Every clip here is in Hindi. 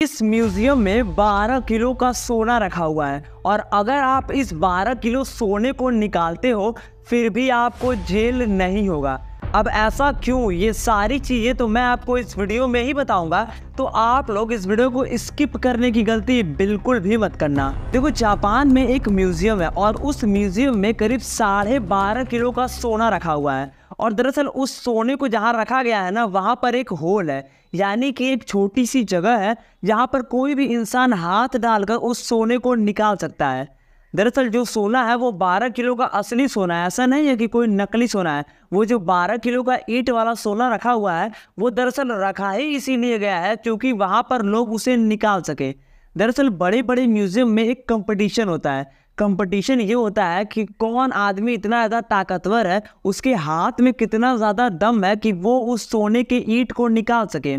इस म्यूजियम में 12 किलो का सोना रखा हुआ है और अगर आप इस 12 किलो सोने को निकालते हो फिर भी आपको जेल नहीं होगा। अब ऐसा क्यों, ये सारी चीज़ें तो मैं आपको इस वीडियो में ही बताऊंगा, तो आप लोग इस वीडियो को स्किप करने की गलती बिल्कुल भी मत करना। देखो, जापान में एक म्यूजियम है और उस म्यूजियम में करीब 12.5 किलो का सोना रखा हुआ है और दरअसल उस सोने को जहाँ रखा गया है ना, वहाँ पर एक होल है, यानी कि एक छोटी सी जगह है जहाँ पर कोई भी इंसान हाथ डालकर उस सोने को निकाल सकता है। दरअसल जो सोना है वो 12 किलो का असली सोना है, ऐसा नहीं है कि कोई नकली सोना है। वो जो 12 किलो का ईंट वाला सोना रखा हुआ है वो दरअसल रखा ही इसीलिए गया है क्योंकि वहाँ पर लोग उसे निकाल सके। दरअसल बड़े बड़े म्यूजियम में एक कंपटीशन होता है। कंपटीशन ये होता है कि कौन आदमी इतना ज़्यादा ताकतवर है, उसके हाथ में कितना ज़्यादा दम है कि वो उस सोने के ईंट को निकाल सके।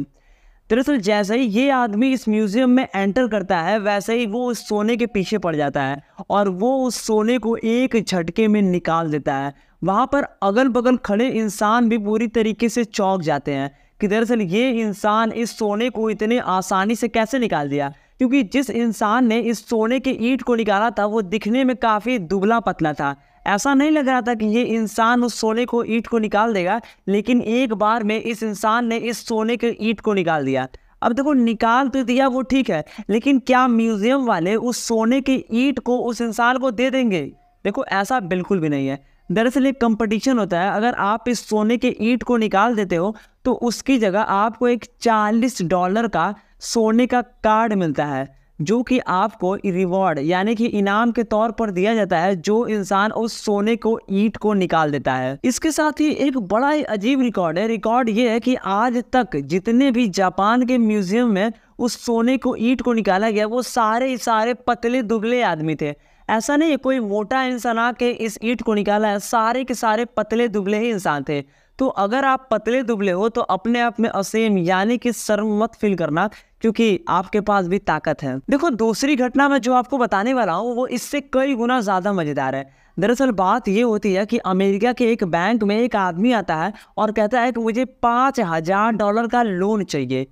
दरअसल जैसे ही ये आदमी इस म्यूजियम में एंटर करता है वैसे ही वो उस सोने के पीछे पड़ जाता है और वो उस सोने को एक झटके में निकाल देता है। वहाँ पर अगल बगल खड़े इंसान भी पूरी तरीके से चौंक जाते हैं कि दरअसल ये इंसान इस सोने को इतने आसानी से कैसे निकाल दिया, क्योंकि जिस इंसान ने इस सोने के ईंट को निकाला था वो दिखने में काफ़ी दुबला पतला था। ऐसा नहीं लग रहा था कि ये इंसान उस सोने को ईंट को निकाल देगा, लेकिन एक बार में इस इंसान ने इस सोने के ईंट को निकाल दिया। अब देखो, निकाल तो दिया वो ठीक है, लेकिन क्या म्यूजियम वाले उस सोने के ईंट को उस इंसान को दे देंगे? देखो, ऐसा बिल्कुल भी नहीं है। दरअसल एक कंपटीशन होता है, अगर आप इस सोने के ईंट को निकाल देते हो तो उसकी जगह आपको एक $40 का सोने का कार्ड मिलता है जो कि आपको रिवॉर्ड यानी कि इनाम के तौर पर दिया जाता है जो इंसान उस सोने को ईंट को निकाल देता है। इसके साथ ही एक बड़ा ही अजीब रिकॉर्ड है। रिकॉर्ड ये है कि आज तक जितने भी जापान के म्यूजियम में उस सोने को ईंट को निकाला गया वो सारे पतले दुबले आदमी थे। ऐसा नहीं है कोई मोटा इंसान आके इस ईंट को निकाला है, सारे के सारे पतले दुबले ही इंसान थे। तो अगर आप पतले दुबले हो तो अपने आप में असेम यानी कि शर्म मत फील करना, क्योंकि आपके पास भी ताकत है। देखो, दूसरी घटना मैं जो आपको बताने वाला हूँ वो इससे कई गुना ज़्यादा मज़ेदार है। दरअसल बात ये होती है कि अमेरिका के एक बैंक में एक आदमी आता है और कहता है कि मुझे $5000 का लोन चाहिए।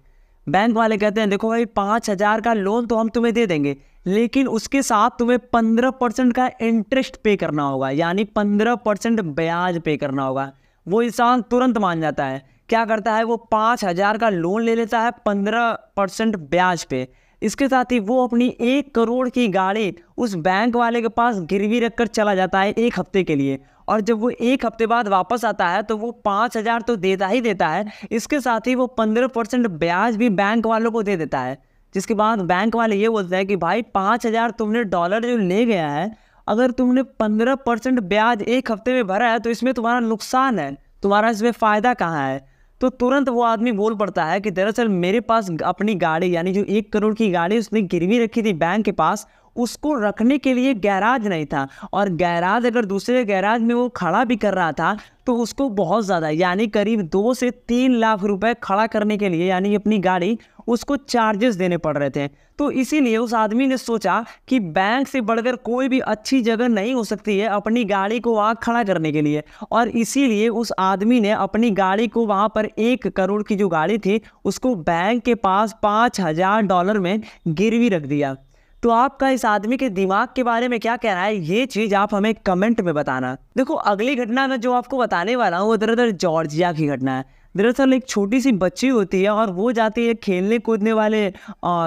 बैंक वाले कहते हैं, देखो भाई, 5000 का लोन तो हम तुम्हें दे देंगे, लेकिन उसके साथ तुम्हें 15% का इंटरेस्ट पे करना होगा, यानी 15% ब्याज पे करना होगा। वो इंसान तुरंत मान जाता है। क्या करता है, वो 5000 का लोन ले लेता है 15% ब्याज पे। इसके साथ ही वो अपनी 1 करोड़ की गाड़ी उस बैंक वाले के पास गिरवी रखकर चला जाता है 1 हफ्ते के लिए, और जब वो 1 हफ्ते बाद वापस आता है तो वो 5000 तो देता ही देता है, इसके साथ ही वो 15% ब्याज भी बैंक वालों को दे देता है। जिसके बाद बैंक वाले ये बोलते हैं कि भाई, 5000 तुमने डॉलर जो ले गया है, अगर तुमने 15% ब्याज 1 हफ्ते में भरा है तो इसमें तुम्हारा नुकसान है, तुम्हारा इसमें फ़ायदा कहाँ है? तो तुरंत वो आदमी बोल पड़ता है कि दरअसल मेरे पास अपनी गाड़ी यानी जो 1 करोड़ की गाड़ी उसने गिरवी रखी थी बैंक के पास, उसको रखने के लिए गैराज नहीं था, और गैराज अगर दूसरे गैराज में वो खड़ा भी कर रहा था तो उसको बहुत ज़्यादा यानी करीब 2 से 3 लाख रुपए खड़ा करने के लिए यानी अपनी गाड़ी उसको चार्जेस देने पड़ रहे थे। तो इसीलिए उस आदमी ने सोचा कि बैंक से बढ़कर कोई भी अच्छी जगह नहीं हो सकती है अपनी गाड़ी को वहाँ खड़ा करने के लिए, और इसीलिए उस आदमी ने अपनी गाड़ी को वहाँ पर 1 करोड़ की जो गाड़ी थी उसको बैंक के पास $5000 में गिरवी रख दिया। तो आपका इस आदमी के दिमाग के बारे में क्या कहना है, ये चीज़ आप हमें कमेंट में बताना। देखो, अगली घटना मैं जो आपको बताने वाला हूँ वो दरअसल जॉर्जिया की घटना है। दरअसल एक छोटी सी बच्ची होती है और वो जाती है खेलने कूदने वाले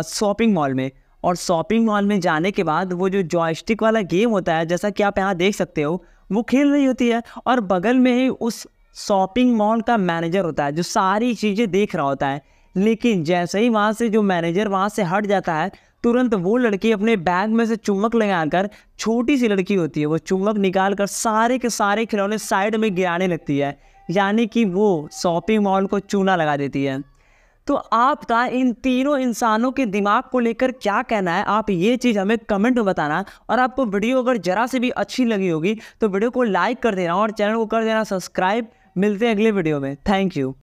शॉपिंग मॉल में, और शॉपिंग मॉल में जाने के बाद वो जो जॉयस्टिक वाला गेम होता है, जैसा कि आप यहाँ देख सकते हो, वो खेल रही होती है, और बगल में ही उस शॉपिंग मॉल का मैनेजर होता है जो सारी चीज़ें देख रहा होता है। लेकिन जैसे ही वहाँ से जो मैनेजर वहाँ से हट जाता है, तुरंत वो लड़की अपने बैग में से चुम्बक लगाकर, छोटी सी लड़की होती है, वो चुम्बक निकाल कर सारे के सारे खिलौने साइड में गिराने लगती है, यानी कि वो शॉपिंग मॉल को चूना लगा देती है। तो आपका इन तीनों इंसानों के दिमाग को लेकर क्या कहना है, आप ये चीज़ हमें कमेंट में बताना। और आपको वीडियो अगर जरा से भी अच्छी लगी होगी तो वीडियो को लाइक कर देना और चैनल को कर देना सब्सक्राइब। मिलते हैं अगले वीडियो में। Thank you.